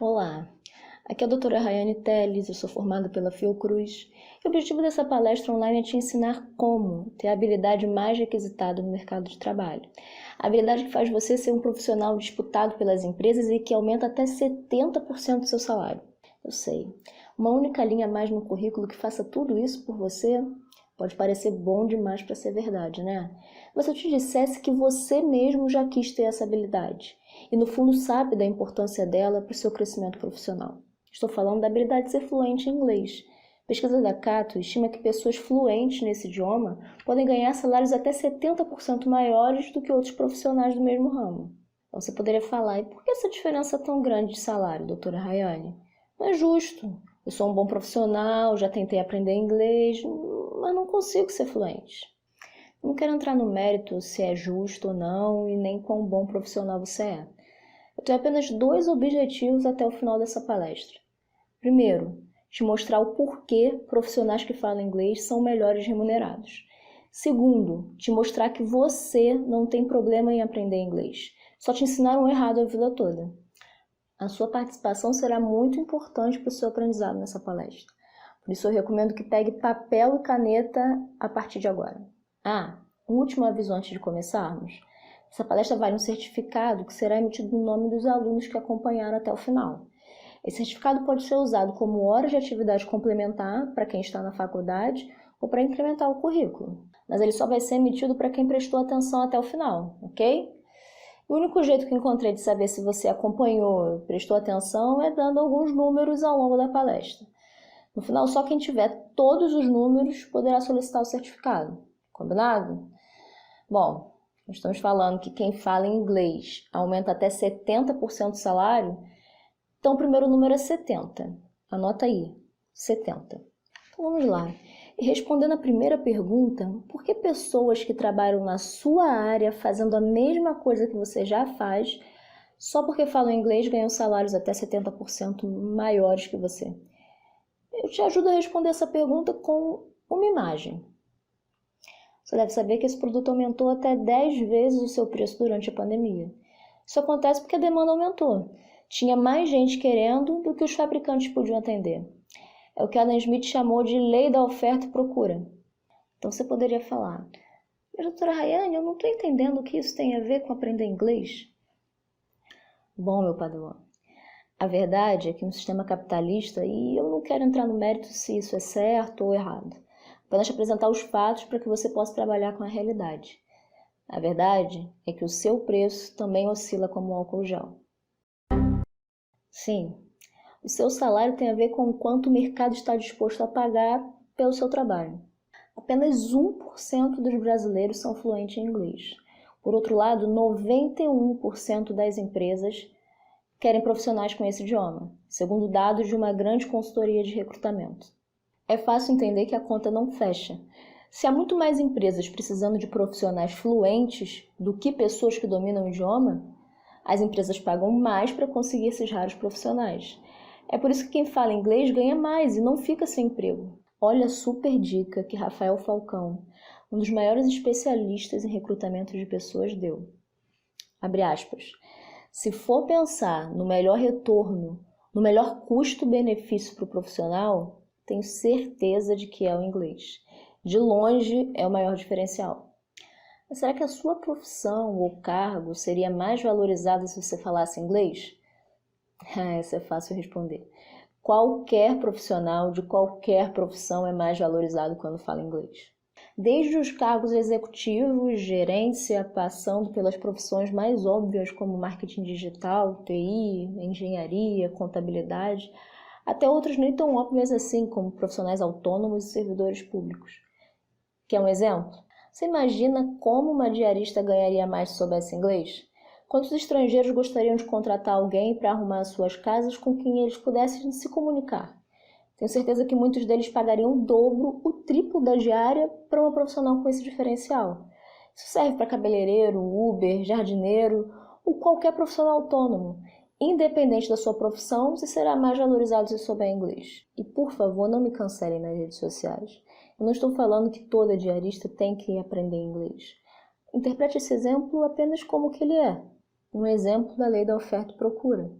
Olá, aqui é a doutora Rayane Telles, eu sou formada pela Fiocruz e o objetivo dessa palestra online é te ensinar como ter a habilidade mais requisitada no mercado de trabalho. A habilidade que faz você ser um profissional disputado pelas empresas e que aumenta até 70% do seu salário. Eu sei, uma única linha a mais no currículo que faça tudo isso por você pode parecer bom demais para ser verdade, né? Mas se eu te dissesse que você mesmo já quis ter essa habilidade e no fundo sabe da importância dela para o seu crescimento profissional. Estou falando da habilidade de ser fluente em inglês. Pesquisa da Cato estima que pessoas fluentes nesse idioma podem ganhar salários até 70% maiores do que outros profissionais do mesmo ramo. Então você poderia falar, e por que essa diferença é tão grande de salário, doutora Rayane? Não é justo. Eu sou um bom profissional, já tentei aprender inglês, mas não consigo ser fluente. Não quero entrar no mérito se é justo ou não e nem quão bom profissional você é. Eu tenho apenas 2 objetivos até o final dessa palestra. Primeiro, te mostrar o porquê profissionais que falam inglês são melhores remunerados. Segundo, te mostrar que você não tem problema em aprender inglês. Só te ensinaram errado a vida toda. A sua participação será muito importante para o seu aprendizado nessa palestra. Por isso eu recomendo que pegue papel e caneta a partir de agora. Um último aviso antes de começarmos. Essa palestra vale um certificado que será emitido no nome dos alunos que acompanharam até o final. Esse certificado pode ser usado como horas de atividade complementar para quem está na faculdade ou para incrementar o currículo. Mas ele só vai ser emitido para quem prestou atenção até o final, ok? O único jeito que encontrei de saber se você acompanhou, prestou atenção, é dando alguns números ao longo da palestra. No final, só quem tiver todos os números poderá solicitar o certificado. Combinado? Bom, estamos falando que quem fala inglês aumenta até 70% do salário, então o primeiro número é 70. Anota aí, 70. Então vamos lá. E respondendo a primeira pergunta, por que pessoas que trabalham na sua área fazendo a mesma coisa que você já faz, só porque falam inglês ganham salários até 70% maiores que você? Eu te ajudo a responder essa pergunta com uma imagem. Você deve saber que esse produto aumentou até 10 vezes o seu preço durante a pandemia. Isso acontece porque a demanda aumentou. Tinha mais gente querendo do que os fabricantes podiam atender. É o que Adam Smith chamou de lei da oferta e procura. Então você poderia falar, mas doutora Rayane, eu não estou entendendo o que isso tem a ver com aprender inglês. Bom, meu padrão, a verdade é que no sistema capitalista, e eu não quero entrar no mérito se isso é certo ou errado, apenas te apresentar os fatos para que você possa trabalhar com a realidade. A verdade é que o seu preço também oscila como o álcool gel. Sim, o seu salário tem a ver com o quanto o mercado está disposto a pagar pelo seu trabalho. Apenas 1% dos brasileiros são fluentes em inglês. Por outro lado, 91% das empresas querem profissionais com esse idioma, segundo dados de uma grande consultoria de recrutamento. É fácil entender que a conta não fecha. Se há muito mais empresas precisando de profissionais fluentes do que pessoas que dominam o idioma, as empresas pagam mais para conseguir esses raros profissionais. É por isso que quem fala inglês ganha mais e não fica sem emprego. Olha a super dica que Rafael Falcão, um dos maiores especialistas em recrutamento de pessoas, deu. Abre aspas. Se for pensar no melhor retorno, no melhor custo-benefício para o profissional, tenho certeza de que é o inglês. De longe é o maior diferencial. Mas será que a sua profissão ou cargo seria mais valorizada se você falasse inglês? Essa é fácil responder. Qualquer profissional de qualquer profissão é mais valorizado quando fala inglês. Desde os cargos executivos, gerência, passando pelas profissões mais óbvias como marketing digital, TI, engenharia, contabilidade, até outras nem tão óbvias assim, como profissionais autônomos e servidores públicos. Quer um exemplo? Você imagina como uma diarista ganharia mais se soubesse inglês? Quantos estrangeiros gostariam de contratar alguém para arrumar suas casas com quem eles pudessem se comunicar? Tenho certeza que muitos deles pagariam o dobro, o triplo da diária para uma profissional com esse diferencial. Isso serve para cabeleireiro, Uber, jardineiro ou qualquer profissional autônomo. Independente da sua profissão, você será mais valorizado se souber inglês. E por favor, não me cancelem nas redes sociais. Eu não estou falando que toda diarista tem que aprender inglês. Interprete esse exemplo apenas como o que ele é. Um exemplo da lei da oferta e procura.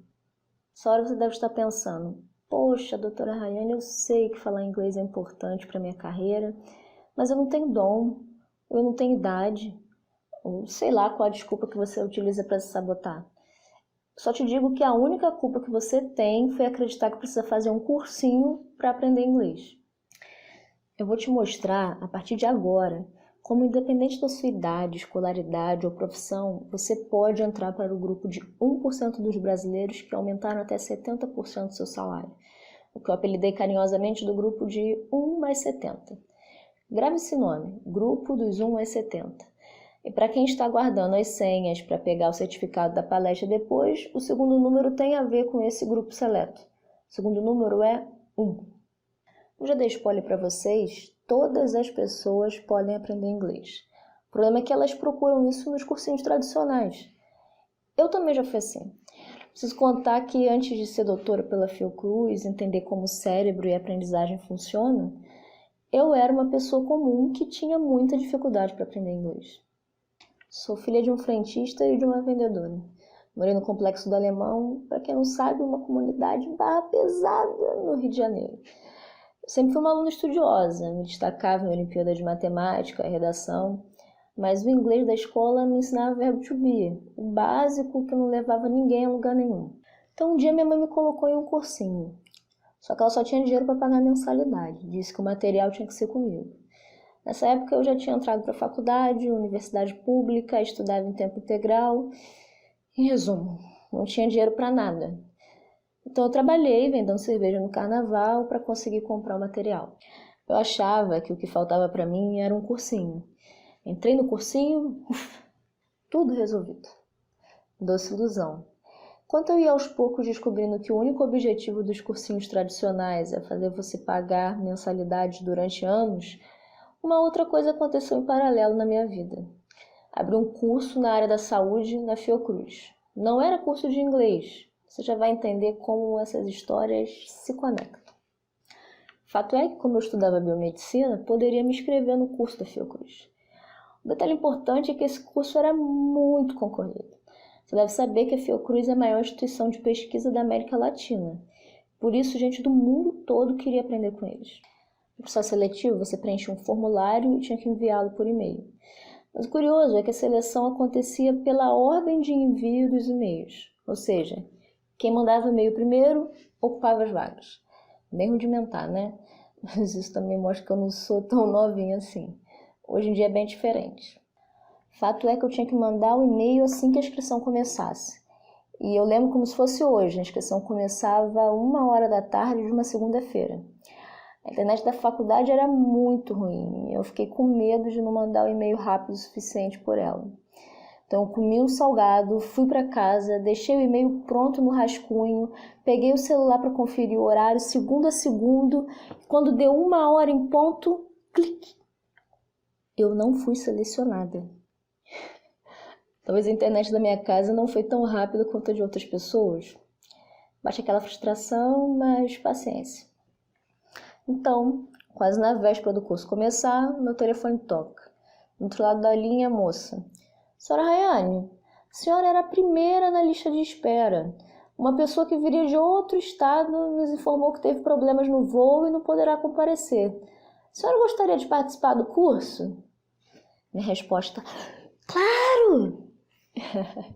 Essa hora você deve estar pensando, poxa, doutora Rayane, eu sei que falar inglês é importante para minha carreira, mas eu não tenho dom, eu não tenho idade, ou sei lá qual a desculpa que você utiliza para se sabotar. Só te digo que a única culpa que você tem foi acreditar que precisa fazer um cursinho para aprender inglês. Eu vou te mostrar, a partir de agora, como independente da sua idade, escolaridade ou profissão, você pode entrar para o grupo de 1% dos brasileiros que aumentaram até 70% do seu salário, o que eu apelidei carinhosamente do grupo de 1 mais 70. Grave esse nome, Grupo dos 1 mais 70. E para quem está guardando as senhas para pegar o certificado da palestra depois, o segundo número tem a ver com esse grupo seleto. O segundo número é 1. Eu já dei spoiler para vocês, todas as pessoas podem aprender inglês. O problema é que elas procuram isso nos cursinhos tradicionais. Eu também já fui assim. Preciso contar que antes de ser doutora pela Fiocruz, entender como o cérebro e a aprendizagem funcionam, eu era uma pessoa comum que tinha muita dificuldade para aprender inglês. Sou filha de um frentista e de uma vendedora. Morei no Complexo do Alemão, para quem não sabe, uma comunidade barra pesada no Rio de Janeiro. Sempre fui uma aluna estudiosa, me destacava em Olimpíada de Matemática e Redação, mas o inglês da escola me ensinava verbo to be, o básico que não levava ninguém a lugar nenhum. Então um dia minha mãe me colocou em um cursinho, só que ela só tinha dinheiro para pagar a mensalidade, disse que o material tinha que ser comigo. Nessa época eu já tinha entrado para a faculdade, universidade pública, estudava em tempo integral. Em resumo, não tinha dinheiro para nada. Então eu trabalhei vendendo cerveja no carnaval para conseguir comprar o material. Eu achava que o que faltava para mim era um cursinho. Entrei no cursinho, tudo resolvido. Doce ilusão. Enquanto eu ia aos poucos descobrindo que o único objetivo dos cursinhos tradicionais é fazer você pagar mensalidades durante anos, uma outra coisa aconteceu em paralelo na minha vida. Abri um curso na área da saúde na Fiocruz. Não era curso de inglês. Você já vai entender como essas histórias se conectam. Fato é que, como eu estudava biomedicina, poderia me inscrever no curso da Fiocruz. O detalhe importante é que esse curso era muito concorrido. Você deve saber que a Fiocruz é a maior instituição de pesquisa da América Latina. Por isso, gente do mundo todo queria aprender com eles. No processo seletivo, você preenchia um formulário e tinha que enviá-lo por e-mail. Mas o curioso é que a seleção acontecia pela ordem de envio dos e-mails. Ou seja, quem mandava o e-mail primeiro ocupava as vagas. Bem rudimentar, né? Mas isso também mostra que eu não sou tão novinha assim. Hoje em dia é bem diferente. Fato é que eu tinha que mandar o e-mail assim que a inscrição começasse. E eu lembro como se fosse hoje. A inscrição começava 1h de uma segunda-feira. A internet da faculdade era muito ruim. Eu fiquei com medo de não mandar o e-mail rápido o suficiente por ela. Então, eu comi um salgado, fui para casa, deixei o e-mail pronto no rascunho, peguei o celular para conferir o horário, segundo a segundo. Quando deu 1h em ponto, clique. Eu não fui selecionada. Talvez a internet da minha casa não foi tão rápida quanto a de outras pessoas. Bate aquela frustração, mas paciência. Então, quase na véspera do curso começar, meu telefone toca. Do outro lado da linha, a moça. Senhora Rayane, a senhora era a primeira na lista de espera. Uma pessoa que viria de outro estado nos informou que teve problemas no voo e não poderá comparecer. A senhora gostaria de participar do curso? Minha resposta, claro!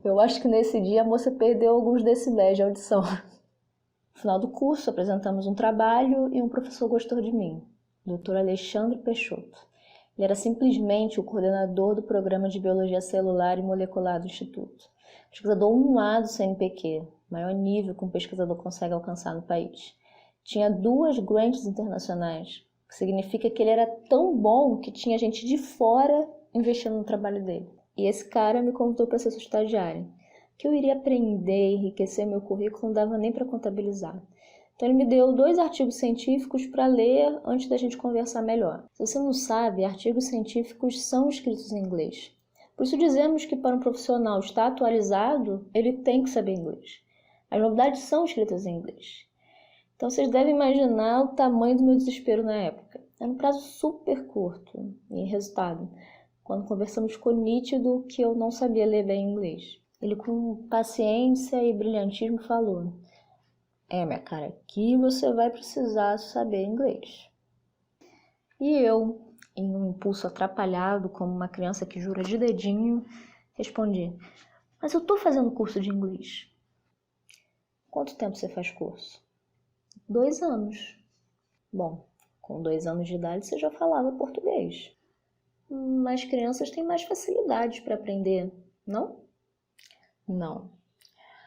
Eu acho que nesse dia a moça perdeu alguns decibéis de audição. No final do curso, apresentamos um trabalho e um professor gostou de mim, Dr. Alexandre Peixoto. Ele era simplesmente o coordenador do programa de Biologia Celular e Molecular do Instituto. Pesquisador 1A do CNPq, maior nível que um pesquisador consegue alcançar no país. Tinha 2 grants internacionais, o que significa que ele era tão bom que tinha gente de fora investindo no trabalho dele. E esse cara me convidou para ser sua estagiária. Que eu iria aprender e enriquecer meu currículo não dava nem para contabilizar. Então ele me deu 2 artigos científicos para ler antes da gente conversar melhor. Se você não sabe, artigos científicos são escritos em inglês. Por isso dizemos que para um profissional estar atualizado, ele tem que saber inglês. As novidades são escritas em inglês. Então vocês devem imaginar o tamanho do meu desespero na época. Era um prazo super curto. E resultado, quando conversamos, ficou nítido que eu não sabia ler bem inglês. Ele, com paciência e brilhantismo, falou: Minha cara, aqui você vai precisar saber inglês. E eu, em um impulso atrapalhado, como uma criança que jura de dedinho, respondi: mas eu tô fazendo curso de inglês. Quanto tempo você faz curso? 2 anos. Bom, com 2 anos de idade você já falava português. Mas crianças têm mais facilidade para aprender, não? Não.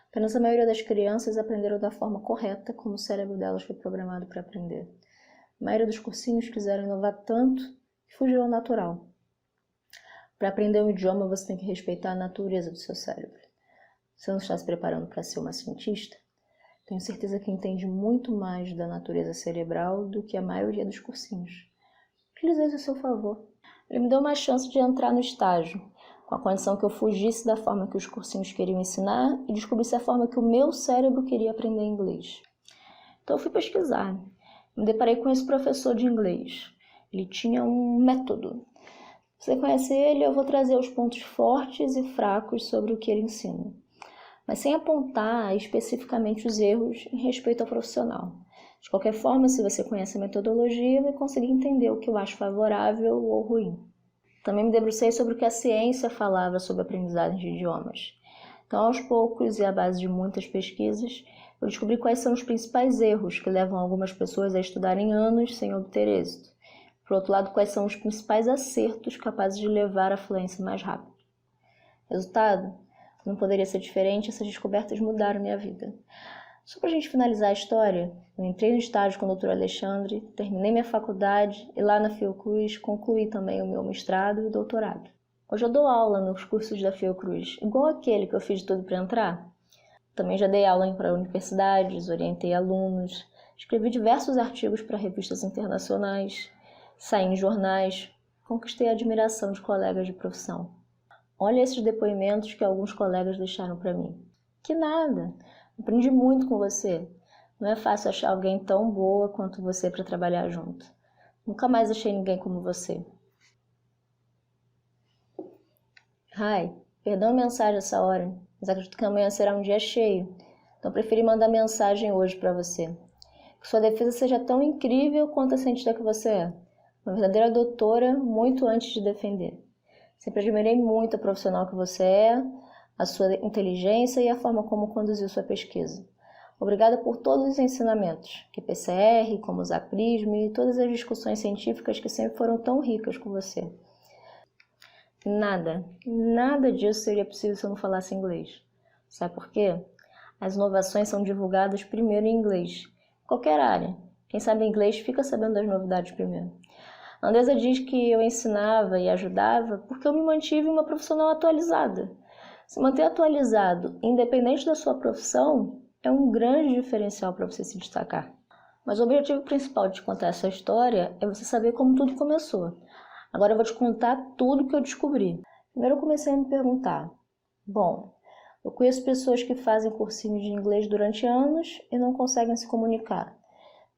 Apenas a maioria das crianças aprenderam da forma correta como o cérebro delas foi programado para aprender. A maioria dos cursinhos quiseram inovar tanto que fugiram ao natural. Para aprender um idioma, você tem que respeitar a natureza do seu cérebro. Você não está se preparando para ser uma cientista? Tenho certeza que entende muito mais da natureza cerebral do que a maioria dos cursinhos. Utilize isso a seu favor. Ele me deu uma chance de entrar no estágio, com a condição que eu fugisse da forma que os cursinhos queriam ensinar e descobrisse a forma que o meu cérebro queria aprender inglês. Então eu fui pesquisar. Me deparei com esse professor de inglês. Ele tinha um método. Você conhece ele, eu vou trazer os pontos fortes e fracos sobre o que ele ensina, mas sem apontar especificamente os erros em respeito ao profissional. De qualquer forma, se você conhece a metodologia, vai conseguir entender o que eu acho favorável ou ruim. Também me debrucei sobre o que a ciência falava sobre a aprendizagem de idiomas. Então, aos poucos e à base de muitas pesquisas, eu descobri quais são os principais erros que levam algumas pessoas a estudarem anos sem obter êxito. Por outro lado, quais são os principais acertos capazes de levar à fluência mais rápido. Resultado? Não poderia ser diferente, essas descobertas mudaram minha vida. Só para a gente finalizar a história, eu entrei no estágio com o Dr. Alexandre, terminei minha faculdade e lá na Fiocruz concluí também o meu mestrado e doutorado. Hoje eu dou aula nos cursos da Fiocruz, igual aquele que eu fiz de tudo para entrar. Também já dei aula para universidades, orientei alunos, escrevi diversos artigos para revistas internacionais, saí em jornais, conquistei a admiração de colegas de profissão. Olha esses depoimentos que alguns colegas deixaram para mim. Que nada! Aprendi muito com você. Não é fácil achar alguém tão boa quanto você para trabalhar junto. Nunca mais achei ninguém como você. Ai, perdão a mensagem essa hora, mas acredito que amanhã será um dia cheio. Então preferi mandar mensagem hoje para você. Que sua defesa seja tão incrível quanto a cientista que você é. Uma verdadeira doutora muito antes de defender. Sempre admirei muito a profissional que você é, a sua inteligência e a forma como conduziu sua pesquisa. Obrigada por todos os ensinamentos, que PCR, como usar Prisma e todas as discussões científicas que sempre foram tão ricas com você. Nada disso seria possível se eu não falasse inglês. Sabe por quê? As inovações são divulgadas primeiro em inglês. Qualquer área. Quem sabe inglês fica sabendo das novidades primeiro. A Andresa diz que eu ensinava e ajudava porque eu me mantive uma profissional atualizada. Se manter atualizado, independente da sua profissão, é um grande diferencial para você se destacar. Mas o objetivo principal de te contar essa história é você saber como tudo começou. Agora eu vou te contar tudo que eu descobri. Primeiro eu comecei a me perguntar, bom, eu conheço pessoas que fazem cursinhos de inglês durante anos e não conseguem se comunicar.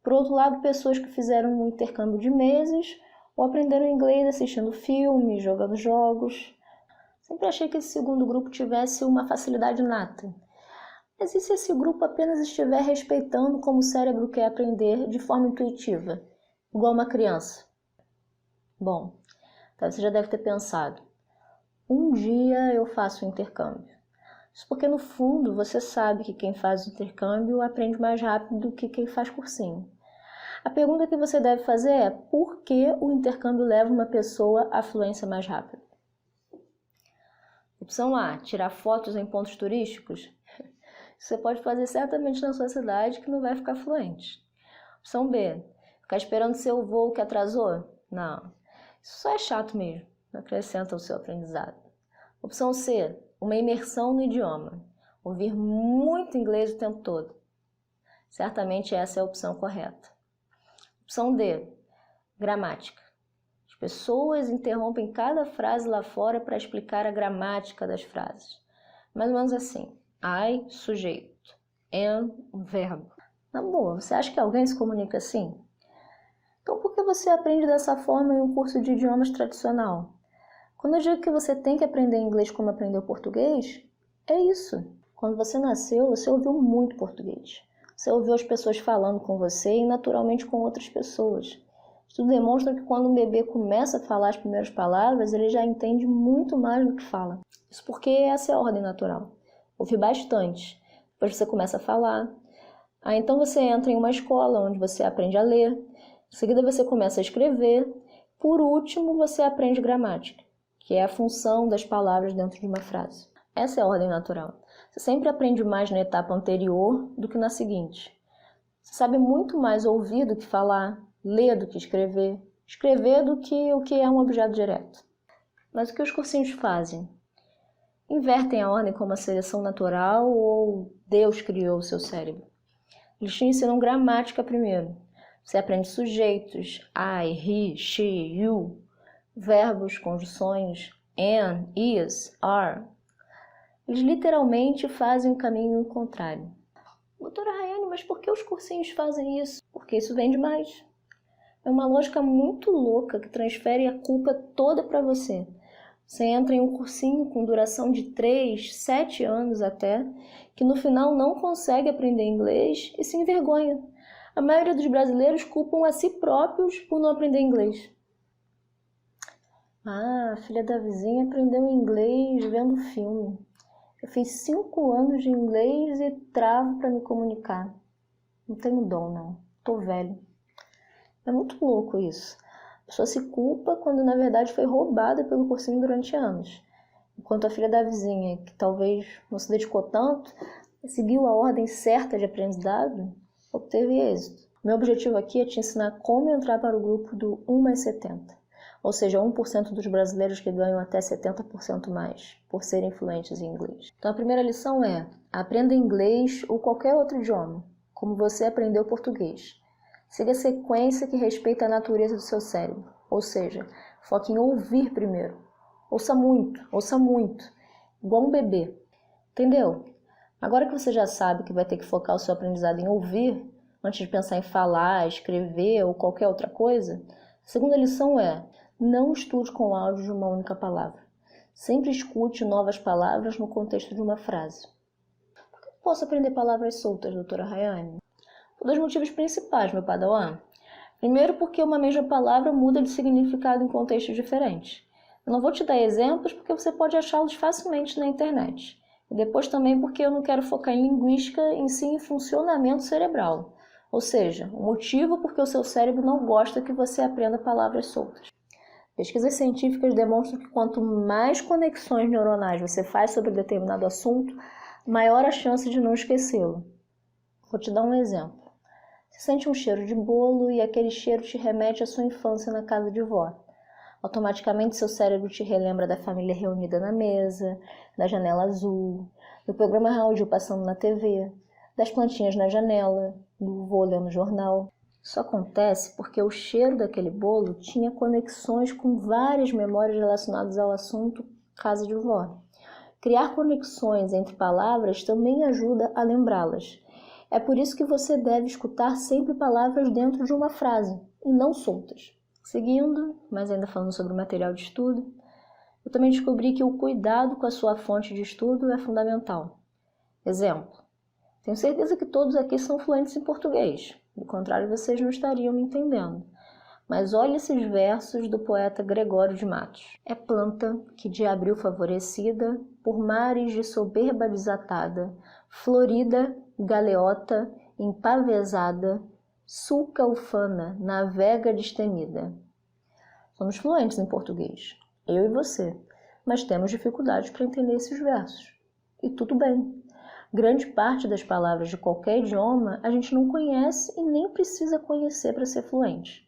Por outro lado, pessoas que fizeram um intercâmbio de meses ou aprenderam inglês assistindo filmes, jogando jogos. Sempre achei que esse segundo grupo tivesse uma facilidade inata. Mas e se esse grupo apenas estiver respeitando como o cérebro quer aprender de forma intuitiva, igual uma criança? Bom, então você já deve ter pensado, um dia eu faço o intercâmbio. Isso porque no fundo você sabe que quem faz o intercâmbio aprende mais rápido do que quem faz cursinho. A pergunta que você deve fazer é, por que o intercâmbio leva uma pessoa à fluência mais rápida? Opção A, tirar fotos em pontos turísticos. Você pode fazer certamente na sua cidade que não vai ficar fluente. Opção B, ficar esperando seu voo que atrasou? Não, isso só é chato mesmo, não acrescenta ao seu aprendizado. Opção C, uma imersão no idioma. Ouvir muito inglês o tempo todo. Certamente essa é a opção correta. Opção D, gramática. As pessoas interrompem cada frase lá fora para explicar a gramática das frases. Mais ou menos assim. I, sujeito. Am, verbo. Na boa, você acha que alguém se comunica assim? Então por que você aprende dessa forma em um curso de idiomas tradicional? Quando eu digo que você tem que aprender inglês como aprendeu português, é isso. Quando você nasceu, você ouviu muito português. Você ouviu as pessoas falando com você e naturalmente com outras pessoas. Isso demonstra que quando um bebê começa a falar as primeiras palavras, ele já entende muito mais do que fala. Isso porque essa é a ordem natural. Ouve bastante. Depois você começa a falar. Aí então você entra em uma escola onde você aprende a ler. Em seguida você começa a escrever. Por último, você aprende gramática, que é a função das palavras dentro de uma frase. Essa é a ordem natural. Você sempre aprende mais na etapa anterior do que na seguinte. Você sabe muito mais ouvir do que falar, ler do que escrever do que o que é um objeto direto. Mas o que os cursinhos fazem? Invertem a ordem como a seleção natural ou Deus criou o seu cérebro? Eles te ensinam gramática primeiro. Você aprende sujeitos, I, he, she, you, verbos, conjunções, am, is, are. Eles literalmente fazem o caminho contrário. Doutora Rayane, mas por que os cursinhos fazem isso? Porque isso vende mais. É uma lógica muito louca que transfere a culpa toda para você. Você entra em um cursinho com duração de 3, 7 anos até, que no final não consegue aprender inglês e se envergonha. A maioria dos brasileiros culpam a si próprios por não aprender inglês. Ah, a filha da vizinha aprendeu inglês vendo filme. Eu fiz 5 anos de inglês e travo para me comunicar. Não tenho dom, não. Tô velho. É muito louco isso. A pessoa se culpa quando na verdade foi roubada pelo cursinho durante anos. Enquanto a filha da vizinha, que talvez não se dedicou tanto, seguiu a ordem certa de aprendizado, obteve êxito. Meu objetivo aqui é te ensinar como entrar para o grupo do 1 mais 70, ou seja, 1% dos brasileiros que ganham até 70% mais, por serem fluentes em inglês. Então a primeira lição é: aprenda inglês ou qualquer outro idioma, como você aprendeu português. Siga a sequência que respeita a natureza do seu cérebro, ou seja, foque em ouvir primeiro. Ouça muito, igual um bebê. Entendeu? Agora que você já sabe que vai ter que focar o seu aprendizado em ouvir, antes de pensar em falar, escrever ou qualquer outra coisa, a segunda lição é: não estude com áudio de uma única palavra. Sempre escute novas palavras no contexto de uma frase. Por que eu posso aprender palavras soltas, doutora Rayane? Por 2 motivos principais, meu padawan. Primeiro, porque uma mesma palavra muda de significado em contextos diferentes. Eu não vou te dar exemplos porque você pode achá-los facilmente na internet. E depois também porque eu não quero focar em linguística, em si em funcionamento cerebral. Ou seja, o motivo porque o seu cérebro não gosta que você aprenda palavras soltas. Pesquisas científicas demonstram que quanto mais conexões neuronais você faz sobre determinado assunto, maior a chance de não esquecê-lo. Vou te dar um exemplo. Você sente um cheiro de bolo e aquele cheiro te remete à sua infância na casa de vó. Automaticamente seu cérebro te relembra da família reunida na mesa, da janela azul, do programa rádio passando na TV, das plantinhas na janela, do vô lendo no jornal. Isso acontece porque o cheiro daquele bolo tinha conexões com várias memórias relacionadas ao assunto casa de vó. Criar conexões entre palavras também ajuda a lembrá-las. É por isso que você deve escutar sempre palavras dentro de uma frase, e não soltas. Seguindo, mas ainda falando sobre o material de estudo, eu também descobri que o cuidado com a sua fonte de estudo é fundamental. Exemplo: tenho certeza que todos aqui são fluentes em português, do contrário vocês não estariam me entendendo. Mas olhe esses versos do poeta Gregório de Matos. É planta que de abril favorecida, por mares de soberba desatada, florida, galeota, empavesada, sulca ufana, navega destemida. Somos fluentes em português, eu e você, mas temos dificuldades para entender esses versos. E tudo bem. Grande parte das palavras de qualquer idioma a gente não conhece e nem precisa conhecer para ser fluente.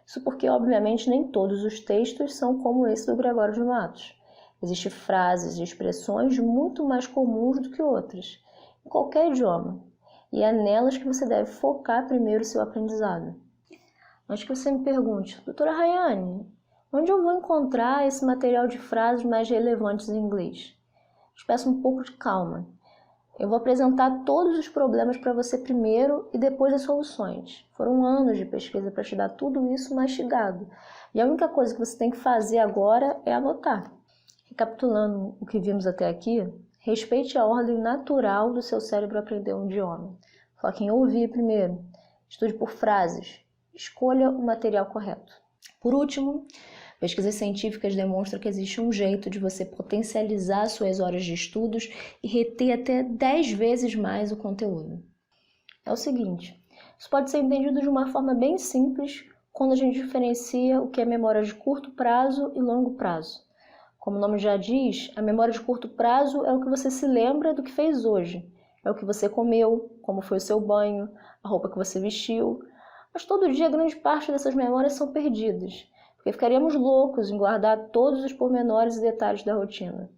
Isso porque, obviamente, nem todos os textos são como esse do Gregório de Matos. Existem frases e expressões muito mais comuns do que outras, em qualquer idioma, e é nelas que você deve focar primeiro o seu aprendizado. Antes que você me pergunte: doutora Rayane, onde eu vou encontrar esse material de frases mais relevantes em inglês? Te peço um pouco de calma. Eu vou apresentar todos os problemas para você primeiro e depois as soluções. Foram anos de pesquisa para te dar tudo isso mastigado. E a única coisa que você tem que fazer agora é anotar. Recapitulando o que vimos até aqui, respeite a ordem natural do seu cérebro aprender um idioma. Foque em ouvir primeiro. Estude por frases. Escolha o material correto. Por último, pesquisas científicas demonstram que existe um jeito de você potencializar suas horas de estudos e reter até 10 vezes mais o conteúdo. É o seguinte, isso pode ser entendido de uma forma bem simples quando a gente diferencia o que é memória de curto prazo e longo prazo. Como o nome já diz, a memória de curto prazo é o que você se lembra do que fez hoje. É o que você comeu, como foi o seu banho, a roupa que você vestiu. Mas todo dia grande parte dessas memórias são perdidas, porque ficaríamos loucos em guardar todos os pormenores e detalhes da rotina.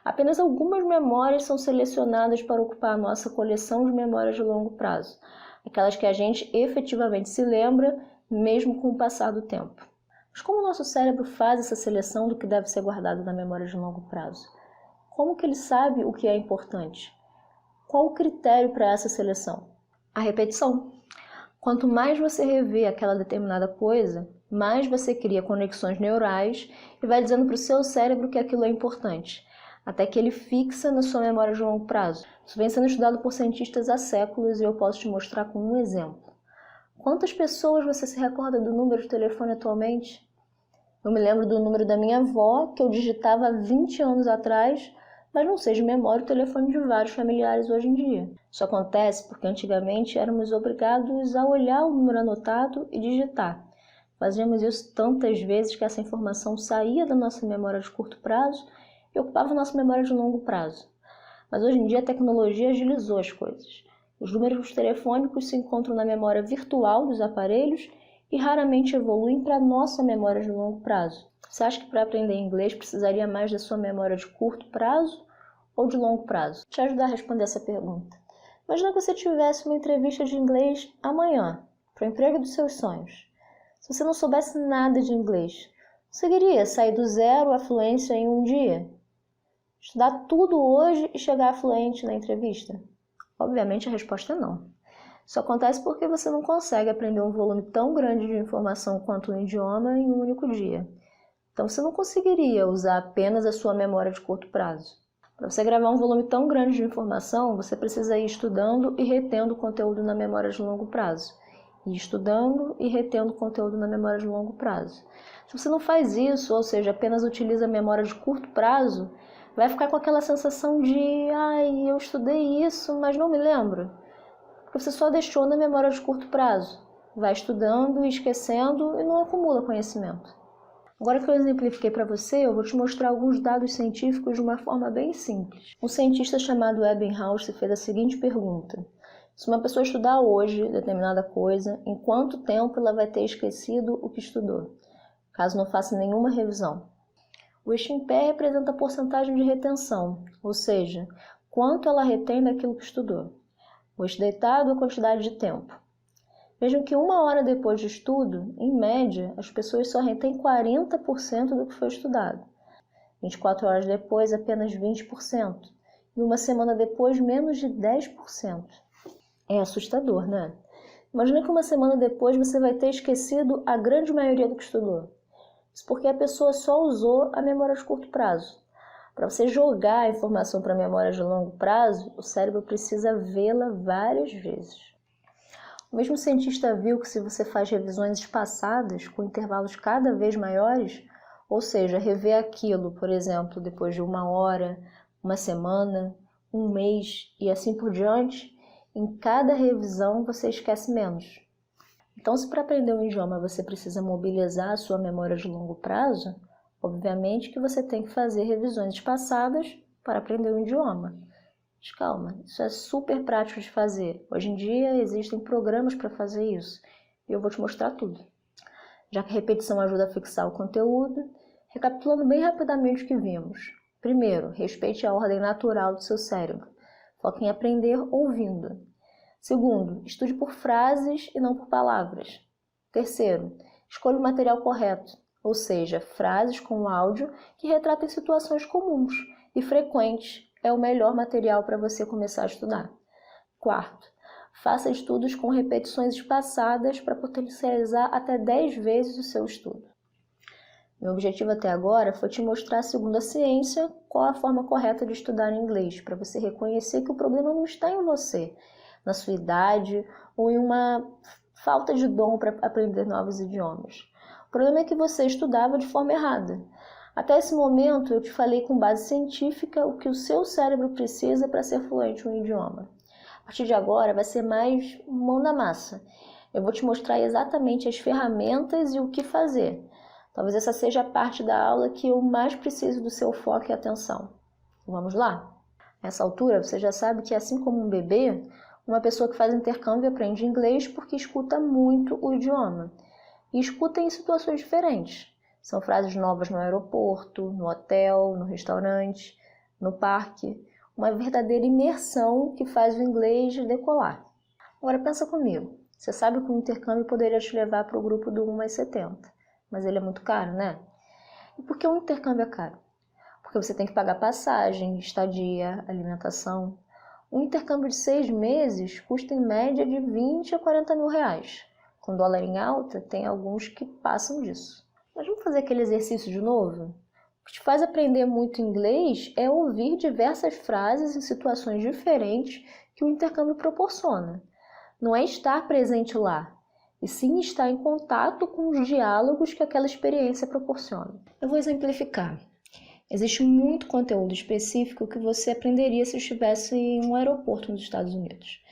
Apenas algumas memórias são selecionadas para ocupar a nossa coleção de memórias de longo prazo, aquelas que a gente efetivamente se lembra, mesmo com o passar do tempo. Mas como o nosso cérebro faz essa seleção do que deve ser guardado na memória de longo prazo? Como que ele sabe o que é importante? Qual o critério para essa seleção? A repetição. Quanto mais você revê aquela determinada coisa, mais você cria conexões neurais e vai dizendo para o seu cérebro que aquilo é importante, até que ele fixa na sua memória de longo prazo. Isso vem sendo estudado por cientistas há séculos e eu posso te mostrar com um exemplo. Quantas pessoas você se recorda do número de telefone atualmente? Eu me lembro do número da minha avó, que eu digitava há 20 anos atrás, mas não sei de memória o telefone de vários familiares hoje em dia. Isso acontece porque antigamente éramos obrigados a olhar o número anotado e digitar. Fazíamos isso tantas vezes que essa informação saía da nossa memória de curto prazo e ocupava nossa memória de longo prazo. Mas hoje em dia a tecnologia agilizou as coisas. Os números telefônicos se encontram na memória virtual dos aparelhos e raramente evoluem para a nossa memória de longo prazo. Você acha que para aprender inglês precisaria mais da sua memória de curto prazo ou de longo prazo? Vou te ajudar a responder essa pergunta. Imagina que você tivesse uma entrevista de inglês amanhã, para o emprego dos seus sonhos. Se você não soubesse nada de inglês, conseguiria sair do zero à fluência em um dia? Estudar tudo hoje e chegar fluente na entrevista? Obviamente a resposta é não. Isso acontece porque você não consegue aprender um volume tão grande de informação quanto um idioma em um único dia. Então você não conseguiria usar apenas a sua memória de curto prazo. Para você gravar um volume tão grande de informação, você precisa ir estudando e retendo o conteúdo na memória de longo prazo. E estudando e retendo o conteúdo na memória de longo prazo. Se você não faz isso, ou seja, apenas utiliza a memória de curto prazo, vai ficar com aquela sensação de eu estudei isso, mas não me lembro. Porque você só deixou na memória de curto prazo. Vai estudando e esquecendo e não acumula conhecimento. Agora que eu exemplifiquei para você, eu vou te mostrar alguns dados científicos de uma forma bem simples. Um cientista chamado Ebbinghaus fez a seguinte pergunta. Se uma pessoa estudar hoje determinada coisa, em quanto tempo ela vai ter esquecido o que estudou, caso não faça nenhuma revisão? O eixo em pé representa a porcentagem de retenção, ou seja, quanto ela retém daquilo que estudou. O eixo deitado é a quantidade de tempo. Vejam que 1 hora depois de estudo, em média, as pessoas só retêm 40% do que foi estudado. 24 horas depois, apenas 20%. E 1 semana depois, menos de 10%. É assustador, né? Imagina que 1 semana depois você vai ter esquecido a grande maioria do que estudou. Isso porque a pessoa só usou a memória de curto prazo. Para você jogar a informação para a memória de longo prazo, o cérebro precisa vê-la várias vezes. O mesmo cientista viu que se você faz revisões espaçadas, com intervalos cada vez maiores, ou seja, rever aquilo, por exemplo, depois de 1 hora, 1 semana, 1 mês e assim por diante, em cada revisão você esquece menos. Então, se para aprender um idioma você precisa mobilizar a sua memória de longo prazo, obviamente que você tem que fazer revisões espaçadas para aprender um idioma. Mas calma, isso é super prático de fazer. Hoje em dia existem programas para fazer isso e eu vou te mostrar tudo. Já que a repetição ajuda a fixar o conteúdo, recapitulando bem rapidamente o que vimos. Primeiro, respeite a ordem natural do seu cérebro. Foque em aprender ouvindo. Segundo, estude por frases e não por palavras. Terceiro, escolha o material correto, ou seja, frases com áudio que retratem situações comuns e frequentes é o melhor material para você começar a estudar. Quarto, faça estudos com repetições espaçadas para potencializar até 10 vezes o seu estudo. Meu objetivo até agora foi te mostrar, segundo a ciência, qual a forma correta de estudar inglês, para você reconhecer que o problema não está em você, na sua idade ou em uma falta de dom para aprender novos idiomas. O problema é que você estudava de forma errada. Até esse momento eu te falei com base científica o que o seu cérebro precisa para ser fluente em um idioma. A partir de agora vai ser mais mão na massa. Eu vou te mostrar exatamente as ferramentas e o que fazer. Talvez essa seja a parte da aula que eu mais preciso do seu foco e atenção. Vamos lá? Nessa altura, você já sabe que, assim como um bebê, uma pessoa que faz intercâmbio aprende inglês porque escuta muito o idioma. E escuta em situações diferentes. São frases novas no aeroporto, no hotel, no restaurante, no parque. Uma verdadeira imersão que faz o inglês decolar. Agora pensa comigo. Você sabe que o intercâmbio poderia te levar para o grupo do 1+70, mas ele é muito caro, né? E por que o intercâmbio é caro? Porque você tem que pagar passagem, estadia, alimentação. Um intercâmbio de 6 meses custa em média de 20 a 40 mil reais. Com dólar em alta, tem alguns que passam disso. Mas vamos fazer aquele exercício de novo? O que te faz aprender muito inglês é ouvir diversas frases em situações diferentes que o intercâmbio proporciona. Não é estar presente lá, e sim estar em contato com os diálogos que aquela experiência proporciona. Eu vou exemplificar. Existe muito conteúdo específico que você aprenderia se estivesse em um aeroporto nos Estados Unidos.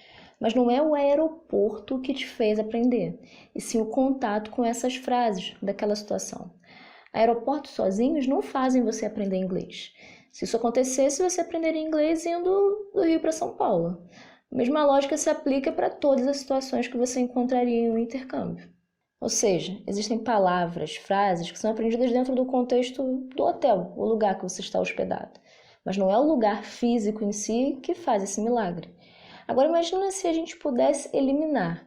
Mas não é o aeroporto que te fez aprender, e sim o contato com essas frases daquela situação. Aeroportos sozinhos não fazem você aprender inglês. Se isso acontecesse, você aprenderia inglês indo do Rio para São Paulo. A mesma lógica se aplica para todas as situações que você encontraria em um intercâmbio. Ou seja, existem palavras, frases que são aprendidas dentro do contexto do hotel, o lugar que você está hospedado. Mas não é o lugar físico em si que faz esse milagre. Agora imagina se a gente pudesse eliminar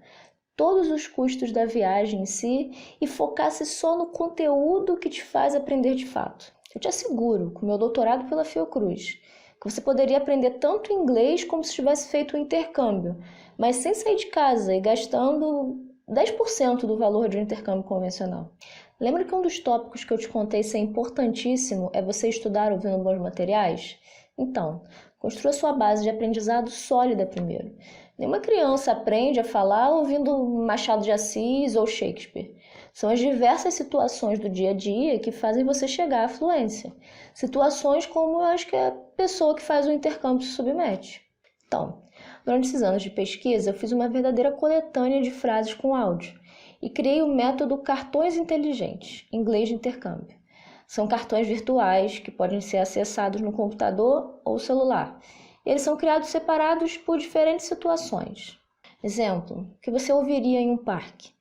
todos os custos da viagem em si e focasse só no conteúdo que te faz aprender de fato. Eu te asseguro, com meu doutorado pela Fiocruz, que você poderia aprender tanto inglês como se tivesse feito um intercâmbio, mas sem sair de casa e gastando 10% do valor de um intercâmbio convencional. Lembra que um dos tópicos que eu te contei ser importantíssimo é você estudar ouvindo bons materiais? Então, construa sua base de aprendizado sólida primeiro. Nenhuma criança aprende a falar ouvindo Machado de Assis ou Shakespeare. São as diversas situações do dia a dia que fazem você chegar à fluência. Situações como eu acho que a pessoa que faz o intercâmbio se submete. Então, durante esses anos de pesquisa, eu fiz uma verdadeira coletânea de frases com áudio e criei o método Cartões Inteligentes, inglês de intercâmbio. São cartões virtuais que podem ser acessados no computador ou celular. Eles são criados separados por diferentes situações. Exemplo, que você ouviria em um parque,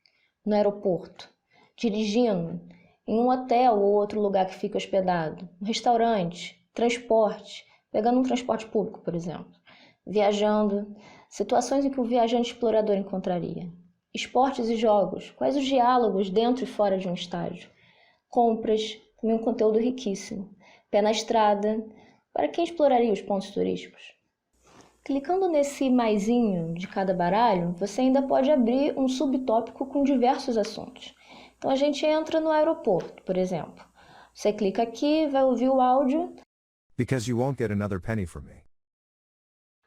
no aeroporto, dirigindo, em um hotel ou outro lugar que fica hospedado, no restaurante, transporte, pegando um transporte público, por exemplo, viajando, situações em que o viajante explorador encontraria. Esportes e jogos, quais os diálogos dentro e fora de um estádio. Compras, também um conteúdo riquíssimo. Pé na estrada, para quem exploraria os pontos turísticos. Clicando nesse maisinho de cada baralho, você ainda pode abrir um subtópico com diversos assuntos. Então a gente entra no aeroporto, por exemplo. Você clica aqui, vai ouvir o áudio. Because you won't get another penny from me.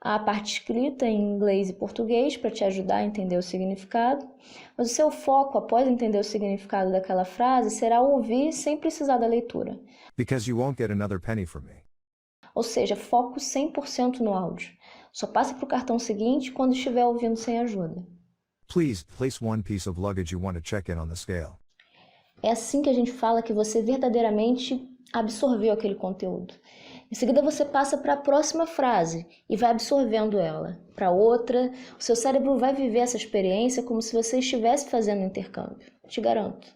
Há a parte escrita em inglês e português para te ajudar a entender o significado. Mas o seu foco, após entender o significado daquela frase, será ouvir sem precisar da leitura. Because you won't get another penny from me. Ou seja, foco 100% no áudio. Só passe para o cartão seguinte quando estiver ouvindo sem ajuda. Please, place one piece of luggage you want to check in on the scale. É assim que a gente fala que você verdadeiramente absorveu aquele conteúdo. Em seguida você passa para a próxima frase e vai absorvendo ela. Para outra, o seu cérebro vai viver essa experiência como se você estivesse fazendo um intercâmbio. Te garanto.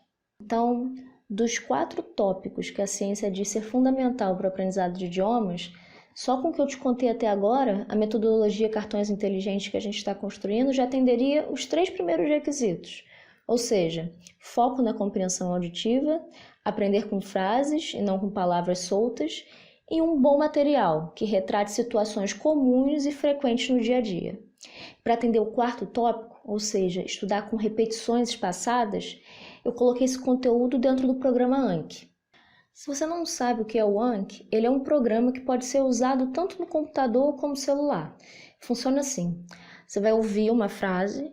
Então, dos 4 tópicos que a ciência diz ser fundamental para o aprendizado de idiomas, só com o que eu te contei até agora, a metodologia Cartões Inteligentes que a gente está construindo já atenderia os 3 primeiros requisitos. Ou seja, foco na compreensão auditiva, aprender com frases e não com palavras soltas, e um bom material que retrate situações comuns e frequentes no dia a dia. Para atender o 4º tópico, ou seja, estudar com repetições espaçadas, eu coloquei esse conteúdo dentro do programa Anki. Se você não sabe o que é o Anki, ele é um programa que pode ser usado tanto no computador como no celular. Funciona assim. Você vai ouvir uma frase,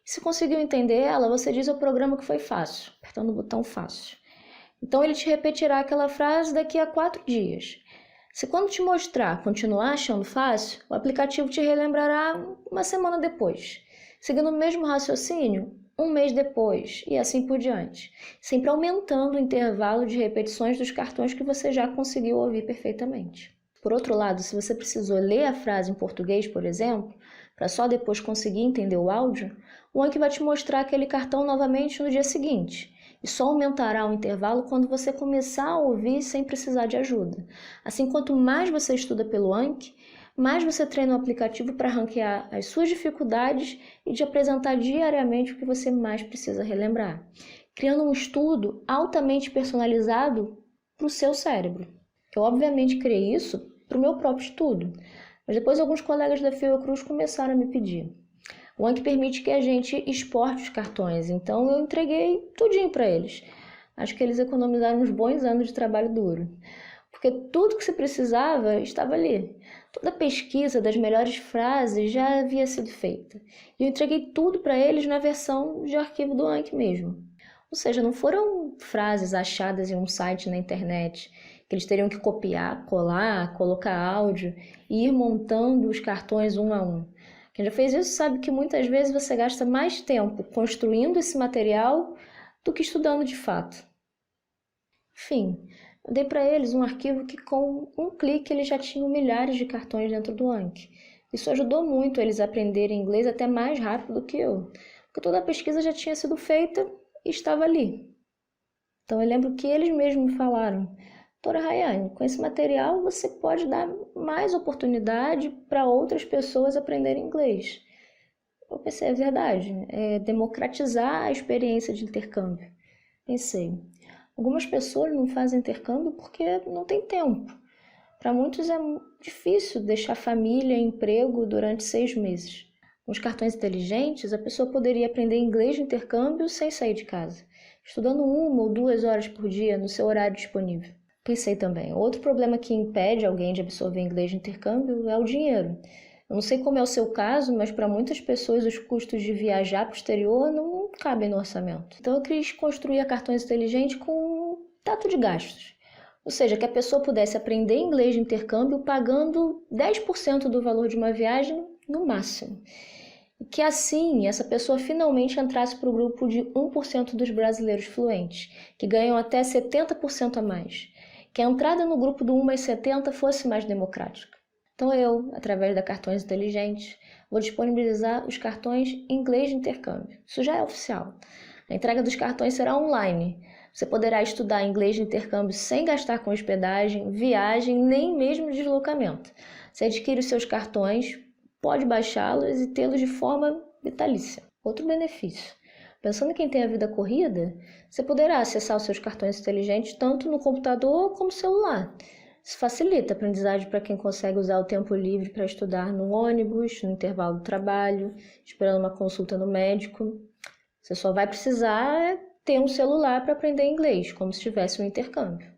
e se conseguiu entender ela, você diz ao programa que foi fácil, apertando o botão fácil. Então ele te repetirá aquela frase daqui a 4 dias. Se quando te mostrar continuar achando fácil, o aplicativo te relembrará uma semana depois, seguindo o mesmo raciocínio, um mês depois e assim por diante, sempre aumentando o intervalo de repetições dos cartões que você já conseguiu ouvir perfeitamente. Por outro lado, se você precisou ler a frase em português, por exemplo, para só depois conseguir entender o áudio, o Anki vai te mostrar aquele cartão novamente no dia seguinte, e só aumentará o intervalo quando você começar a ouvir sem precisar de ajuda. Assim, quanto mais você estuda pelo Anki, mais você treina o aplicativo para ranquear as suas dificuldades e te apresentar diariamente o que você mais precisa relembrar, criando um estudo altamente personalizado para o seu cérebro. Eu obviamente criei isso para o meu próprio estudo, mas depois alguns colegas da Fiocruz começaram a me pedir. O Anki permite que a gente exporte os cartões, então eu entreguei tudinho para eles. Acho que eles economizaram uns bons anos de trabalho duro, porque tudo que se precisava estava ali. Toda a pesquisa das melhores frases já havia sido feita. E eu entreguei tudo para eles na versão de arquivo do Anki mesmo. Ou seja, não foram frases achadas em um site na internet, que eles teriam que copiar, colar, colocar áudio e ir montando os cartões um a um. Quem já fez isso sabe que muitas vezes você gasta mais tempo construindo esse material do que estudando de fato. Enfim, eu dei para eles um arquivo que com um clique eles já tinham milhares de cartões dentro do Anki. Isso ajudou muito eles a aprenderem inglês até mais rápido do que eu, porque toda a pesquisa já tinha sido feita e estava ali. Então eu lembro que eles mesmos me falaram: Doutora Rayane, com esse material você pode dar mais oportunidade para outras pessoas aprenderem inglês. Eu pensei, é verdade, é democratizar a experiência de intercâmbio. Pensei, algumas pessoas não fazem intercâmbio porque não tem tempo. Para muitos é difícil deixar família e emprego durante 6 meses. Com os cartões inteligentes, a pessoa poderia aprender inglês de intercâmbio sem sair de casa, estudando 1 ou 2 horas por dia no seu horário disponível. Pensei também, outro problema que impede alguém de absorver inglês de intercâmbio é o dinheiro. Eu não sei como é o seu caso, mas para muitas pessoas os custos de viajar para o exterior não cabem no orçamento. Então eu quis construir a cartões inteligentes com um teto de gastos. Ou seja, que a pessoa pudesse aprender inglês de intercâmbio pagando 10% do valor de uma viagem no máximo. E que assim essa pessoa finalmente entrasse para o grupo de 1% dos brasileiros fluentes, que ganham até 70% a mais. Que a entrada no grupo do 1 mais 70 fosse mais democrática. Então eu, através da Cartões Inteligentes, vou disponibilizar os cartões em inglês de intercâmbio. Isso já é oficial. A entrega dos cartões será online. Você poderá estudar inglês de intercâmbio sem gastar com hospedagem, viagem, nem mesmo deslocamento. Você adquire os seus cartões, pode baixá-los e tê-los de forma vitalícia. Outro benefício. Pensando em quem tem a vida corrida, você poderá acessar os seus cartões inteligentes tanto no computador como no celular. Isso facilita a aprendizagem para quem consegue usar o tempo livre para estudar no ônibus, no intervalo do trabalho, esperando uma consulta no médico. Você só vai precisar ter um celular para aprender inglês, como se tivesse um intercâmbio.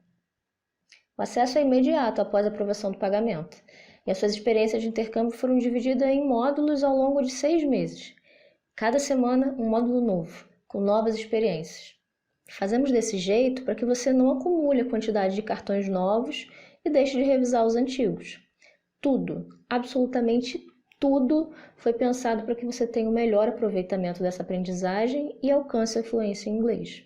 O acesso é imediato após a aprovação do pagamento, e as suas experiências de intercâmbio foram divididas em módulos ao longo de 6 meses. Cada semana, um módulo novo, com novas experiências. Fazemos desse jeito para que você não acumule a quantidade de cartões novos e deixe de revisar os antigos. Tudo, absolutamente tudo, foi pensado para que você tenha o melhor aproveitamento dessa aprendizagem e alcance a fluência em inglês.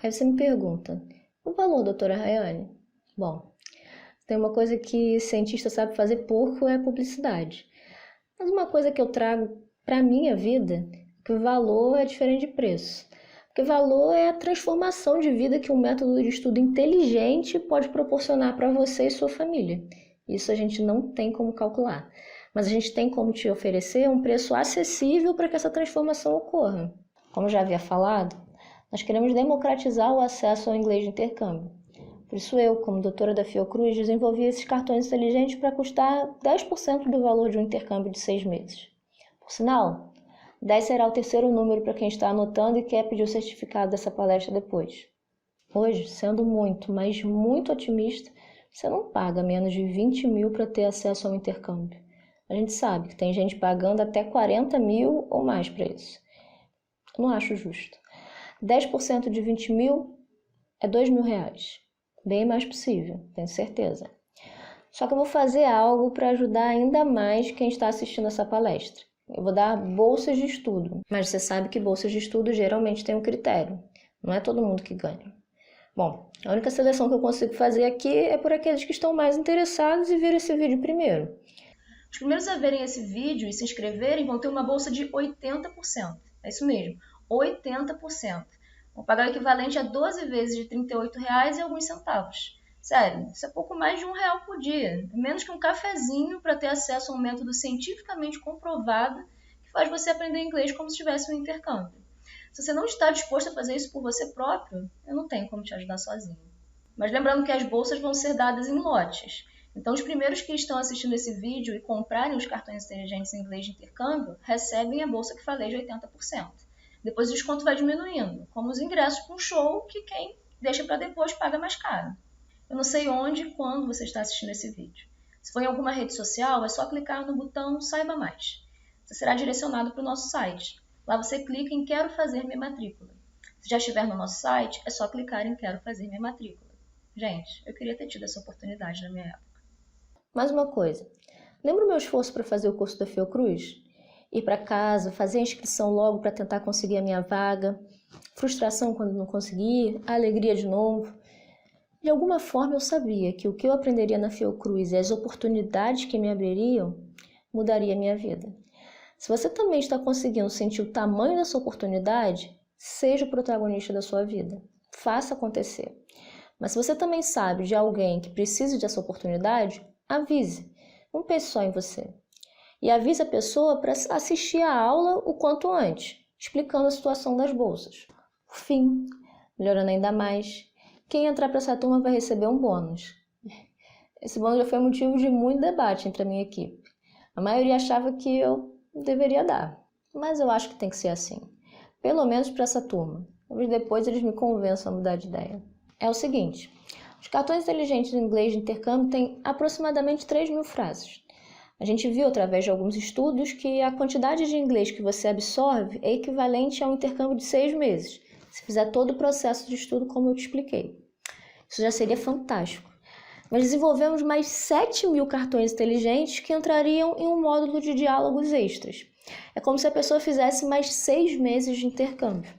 Aí você me pergunta, o valor, doutora Rayane? Bom, tem uma coisa que cientista sabe fazer pouco, é publicidade. Mas uma coisa que eu trago para a minha vida é que o valor é diferente de preço. Porque valor é a transformação de vida que um método de estudo inteligente pode proporcionar para você e sua família. Isso a gente não tem como calcular. Mas a gente tem como te oferecer um preço acessível para que essa transformação ocorra. Como já havia falado, nós queremos democratizar o acesso ao inglês de intercâmbio. Por isso eu, como doutora da Fiocruz, desenvolvi esses cartões inteligentes para custar 10% do valor de um intercâmbio de 6 meses. Por sinal, 10 será o terceiro número para quem está anotando e quer pedir o certificado dessa palestra depois. Hoje, sendo muito, mas muito otimista, você não paga menos de 20 mil para ter acesso ao intercâmbio. A gente sabe que tem gente pagando até 40 mil ou mais para isso. Eu não acho justo. 10% de 20 mil é 2 mil reais. Bem mais possível, tenho certeza. Só que eu vou fazer algo para ajudar ainda mais quem está assistindo essa palestra. Eu vou dar bolsas de estudo, mas você sabe que bolsas de estudo geralmente tem um critério. Não é todo mundo que ganha. Bom, a única seleção que eu consigo fazer aqui é por aqueles que estão mais interessados em ver esse vídeo primeiro. Os primeiros a verem esse vídeo e se inscreverem vão ter uma bolsa de 80%. É isso mesmo, 80%. Vão pagar o equivalente a 12 vezes de R$ 38,00 e alguns centavos. Sério, isso é pouco mais de R$ 1 por dia. É menos que um cafezinho para ter acesso a um método cientificamente comprovado que faz você aprender inglês como se tivesse um intercâmbio. Se você não está disposto a fazer isso por você próprio, eu não tenho como te ajudar sozinho. Mas lembrando que as bolsas vão ser dadas em lotes. Então, os primeiros que estão assistindo esse vídeo e comprarem os cartões inteligentes em inglês de intercâmbio recebem a bolsa que falei de 80%. Depois o desconto vai diminuindo, como os ingressos para um show que quem deixa para depois paga mais caro. Eu não sei onde e quando você está assistindo esse vídeo. Se for em alguma rede social, é só clicar no botão Saiba Mais. Você será direcionado para o nosso site. Lá você clica em Quero Fazer Minha Matrícula. Se já estiver no nosso site, é só clicar em Quero Fazer Minha Matrícula. Gente, eu queria ter tido essa oportunidade na minha época. Mais uma coisa. Lembra o meu esforço para fazer o curso da Fiocruz? Ir para casa, fazer a inscrição logo para tentar conseguir a minha vaga, frustração quando não conseguir, alegria de novo. De alguma forma eu sabia que o que eu aprenderia na Fiocruz e as oportunidades que me abririam mudaria a minha vida. Se você também está conseguindo sentir o tamanho dessa oportunidade, seja o protagonista da sua vida. Faça acontecer. Mas se você também sabe de alguém que precise dessa oportunidade, avise. Não pense só em você. E avise a pessoa para assistir a aula o quanto antes, explicando a situação das bolsas. Por fim, melhorando ainda mais, quem entrar para essa turma vai receber um bônus. Esse bônus já foi motivo de muito debate entre a minha equipe. A maioria achava que eu deveria dar, mas eu acho que tem que ser assim. Pelo menos para essa turma. Talvez depois eles me convençam a mudar de ideia. É o seguinte, os cartões inteligentes em inglês de intercâmbio têm aproximadamente 3 mil frases. A gente viu através de alguns estudos que a quantidade de inglês que você absorve é equivalente a um intercâmbio de 6 meses, se fizer todo o processo de estudo como eu te expliquei. Isso já seria fantástico. Mas desenvolvemos mais 7 mil cartões inteligentes que entrariam em um módulo de diálogos extras. É como se a pessoa fizesse mais 6 meses de intercâmbio.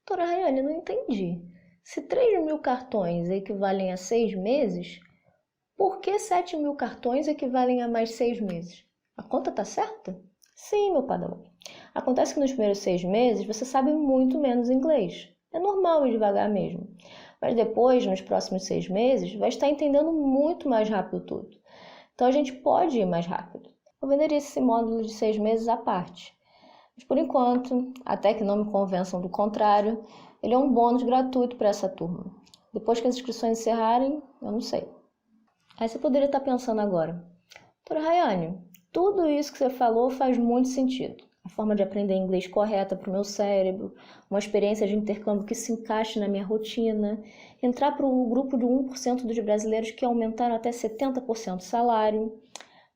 Doutora Rayane, não entendi. Se 3 mil cartões equivalem a 6 meses, por que 7 mil cartões equivalem a mais 6 meses? A conta está certa? Sim, meu padawan. Acontece que nos primeiros 6 meses você sabe muito menos inglês. É normal ir devagar mesmo. Mas depois, nos próximos 6 meses, vai estar entendendo muito mais rápido tudo. Então a gente pode ir mais rápido. Eu venderia esse módulo de 6 meses à parte. Mas por enquanto, até que não me convençam do contrário, ele é um bônus gratuito para essa turma. Depois que as inscrições encerrarem, eu não sei. Aí você poderia estar pensando agora, doutora Rayane, tudo isso que você falou faz muito sentido. A forma de aprender inglês correta para o meu cérebro, uma experiência de intercâmbio que se encaixe na minha rotina, entrar para o grupo de 1% dos brasileiros que aumentaram até 70% o salário.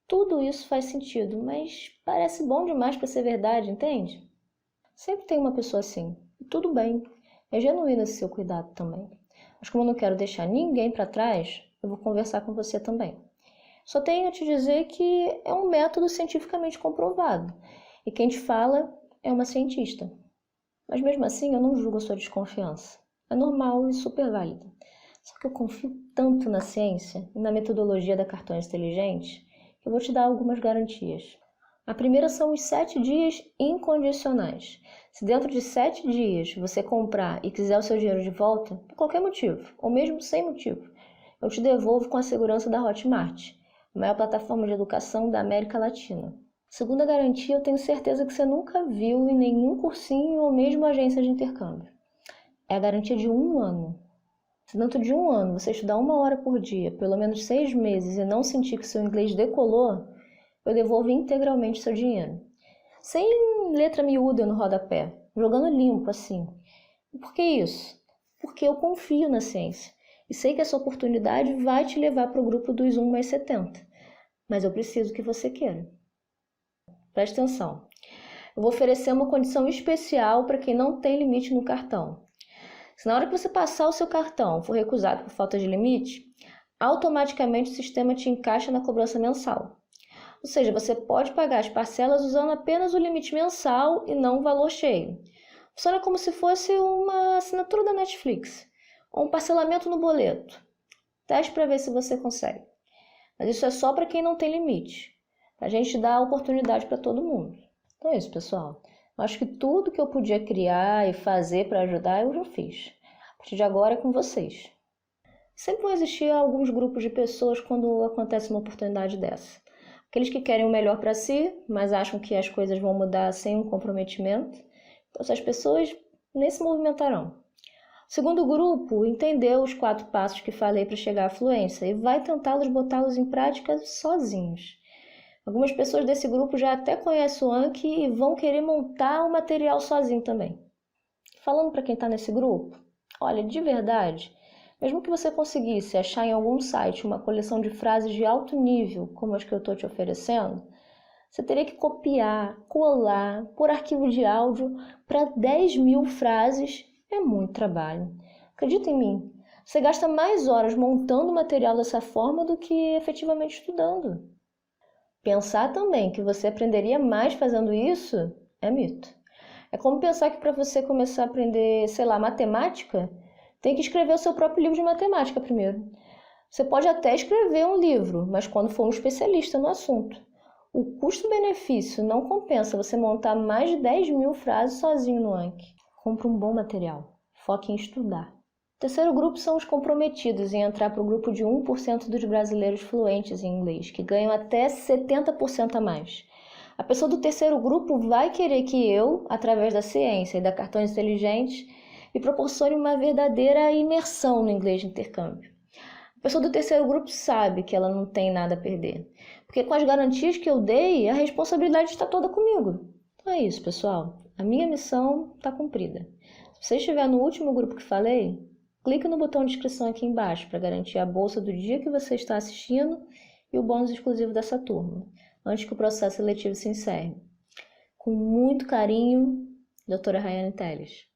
Tudo isso faz sentido, mas parece bom demais para ser verdade, entende? Sempre tem uma pessoa assim, e tudo bem, é genuíno esse seu cuidado também. Mas como eu não quero deixar ninguém para trás, eu vou conversar com você também. Só tenho a te dizer que é um método cientificamente comprovado. E quem te fala é uma cientista. Mas mesmo assim eu não julgo a sua desconfiança. É normal e super válida. Só que eu confio tanto na ciência e na metodologia da Cartões Inteligentes que eu vou te dar algumas garantias. A primeira são os 7 dias incondicionais. Se dentro de 7 dias você comprar e quiser o seu dinheiro de volta, por qualquer motivo, ou mesmo sem motivo, eu te devolvo com a segurança da Hotmart, a maior plataforma de educação da América Latina. Segunda garantia, eu tenho certeza que você nunca viu em nenhum cursinho ou mesmo agência de intercâmbio. É a garantia de 1 ano. Se dentro de 1 ano você estudar 1 hora por dia, pelo menos 6 meses, e não sentir que seu inglês decolou, eu devolvo integralmente seu dinheiro. Sem letra miúda no rodapé, jogando limpo assim. E por que isso? Porque eu confio na ciência. E sei que essa oportunidade vai te levar para o grupo dos 1 mais 70. mas eu preciso que você queira. Preste atenção. Eu vou oferecer uma condição especial para quem não tem limite no cartão. Se na hora que você passar o seu cartão for recusado por falta de limite, automaticamente o sistema te encaixa na cobrança mensal. Ou seja, você pode pagar as parcelas usando apenas o limite mensal e não o valor cheio. Funciona como se fosse uma assinatura da Netflix ou um parcelamento no boleto. Teste para ver se você consegue. Mas isso é só para quem não tem limite. A gente dá oportunidade para todo mundo. Então é isso, pessoal. Eu acho que tudo que eu podia criar e fazer para ajudar, eu já fiz. A partir de agora é com vocês. Sempre vão existir alguns grupos de pessoas quando acontece uma oportunidade dessa. Aqueles que querem o melhor para si, mas acham que as coisas vão mudar sem um comprometimento. Então essas pessoas nem se movimentarão. O segundo grupo entendeu os 4 passos que falei para chegar à fluência e vai tentá-los botá-los em prática sozinhos. Algumas pessoas desse grupo já até conhecem o Anki e vão querer montar o material sozinho também. Falando para quem está nesse grupo, olha, de verdade, mesmo que você conseguisse achar em algum site uma coleção de frases de alto nível, como as que eu estou te oferecendo, você teria que copiar, colar, por arquivo de áudio para 10.000 frases. É muito trabalho. Acredita em mim, você gasta mais horas montando o material dessa forma do que efetivamente estudando. Pensar também que você aprenderia mais fazendo isso é mito. É como pensar que para você começar a aprender, matemática, tem que escrever o seu próprio livro de matemática primeiro. Você pode até escrever um livro, mas quando for um especialista no assunto. O custo-benefício não compensa você montar mais de 10.000 frases sozinho no Anki. Compre um bom material. Foque em estudar. O terceiro grupo são os comprometidos em entrar para o grupo de 1% dos brasileiros fluentes em inglês, que ganham até 70% a mais. A pessoa do terceiro grupo vai querer que eu, através da ciência e da cartões inteligentes, lhe proporcione uma verdadeira imersão no inglês de intercâmbio. A pessoa do terceiro grupo sabe que ela não tem nada a perder, porque com as garantias que eu dei, a responsabilidade está toda comigo. Então é isso, pessoal. A minha missão está cumprida. Se você estiver no último grupo que falei, clique no botão de inscrição aqui embaixo para garantir a bolsa do dia que você está assistindo e o bônus exclusivo dessa turma, antes que o processo seletivo se encerre. Com muito carinho, Doutora Rayane Telles.